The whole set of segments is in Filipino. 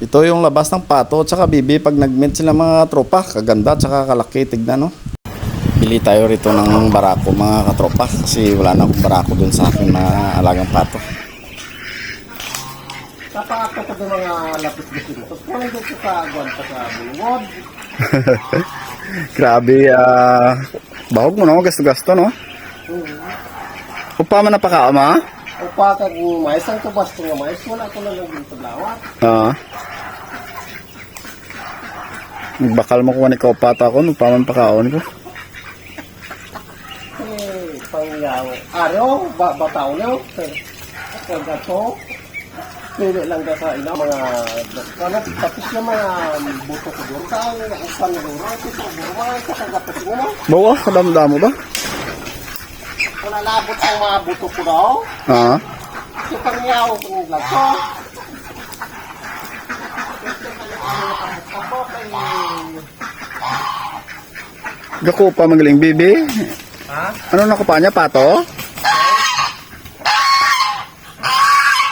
Ito yung labas ng pato at saka bibi pag nag-meet sila mga tropa. Kaganda at saka kalaki. Tignan, no? Bili tayo rito ng barako mga katropa kasi wala na akong barako dun sa akin na alagang pato. Tapos ako sa mga lapis-lapis ito. Kung nandun ko sa agwan pa sa bulungod. Grabe, bahog mo, no? Gasto-gasto, no? Upa man na pakaama? Upa kag mais ang tubas ko nga mais. Wala ko na lang dito lawat. Nagbakal mo kuha ni kaupata ko, upa man pakaon ko. Pangyaw. Araw, bataw niyo. Kung gato. Pili lang ka sa ina mga ano, tapos yung mga buto ko doon ka, usan na doon, ito mga kakagapos mo no? Bawa, kadam-damo ba? Kung nalabot ang mga buto ko daw, ito pangyaw kung lato. Gako pa magaling bibi. Ha? Ano nakupa niya, pato?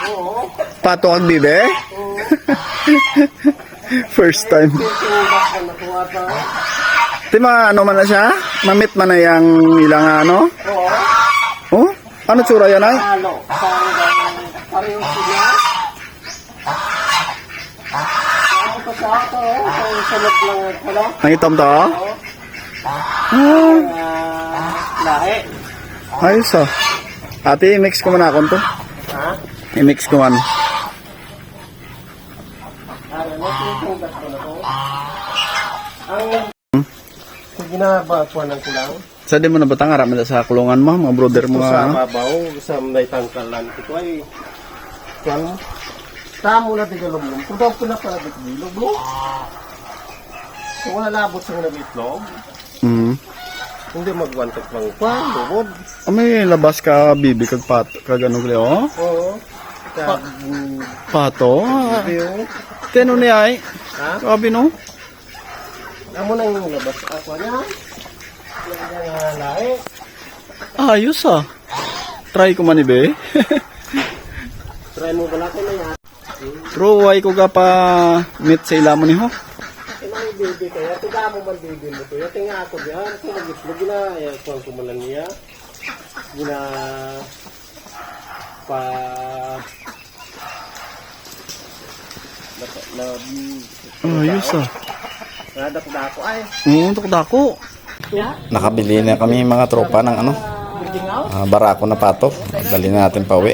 Oo. Pato ang bibi? First time. Tima, ano man na siya? Mamit man na yung ilang ano? Oo. Oh? Ano tsura yan ay? Halo. Parehong sila. Ano pa siya ito? Kung sunod lang ito. Ang itom to? Lahi. Ayos ah. Ate, i-mix ko man akong to. Ha? I-mix ko man. Ano na tinutugas ko na to? Ang ginabatuan ng kulang. Sa di mo na batang harap na sa kulungan mo, mga brother mo Sa nga. babaw, sa may tangkalan. Ito ay, kuwan, tamo na tigalumlum. Kung daw pinapalabit bilog, no? Kung wala labot sa mga itlog, hindi magwantok lang kuwan, lubod. May labas ka, bibi, kag pato, kag ano gali, oh? Oo. Pato? Yung, Teno niya ay. ha? Sabi no? Amo na yung labas ako niya. Yung lahi. Ayos ah. Try ko man ibe. Try mo ba natin na yan? Pero ay ko ga pa meet sa ilamon ni ho. Inang baby kaya, tiga mo man baby mo to. Yung tinga ako diyan, kung mag-itlog gina, kung kumulan niya. Gina, Ayos ah. Nadako-dako ay. Dako. Nakabili na kami mga tropa ng ano, barako na pato. Dali na natin pa uwi.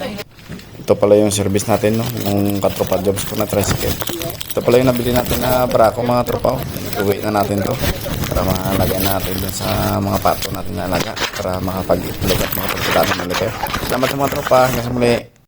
Ito pala yung service natin, no? Yung katropa jobs ko na tricycle. Ito pala yung nabili natin na barako mga tropa. Uwi na natin to para malagay natin dun sa mga pato natin na alaga para makapag-itlog at makapagsalami ulit kayo. Salamat sa mga tropa. Hanggang sa muli.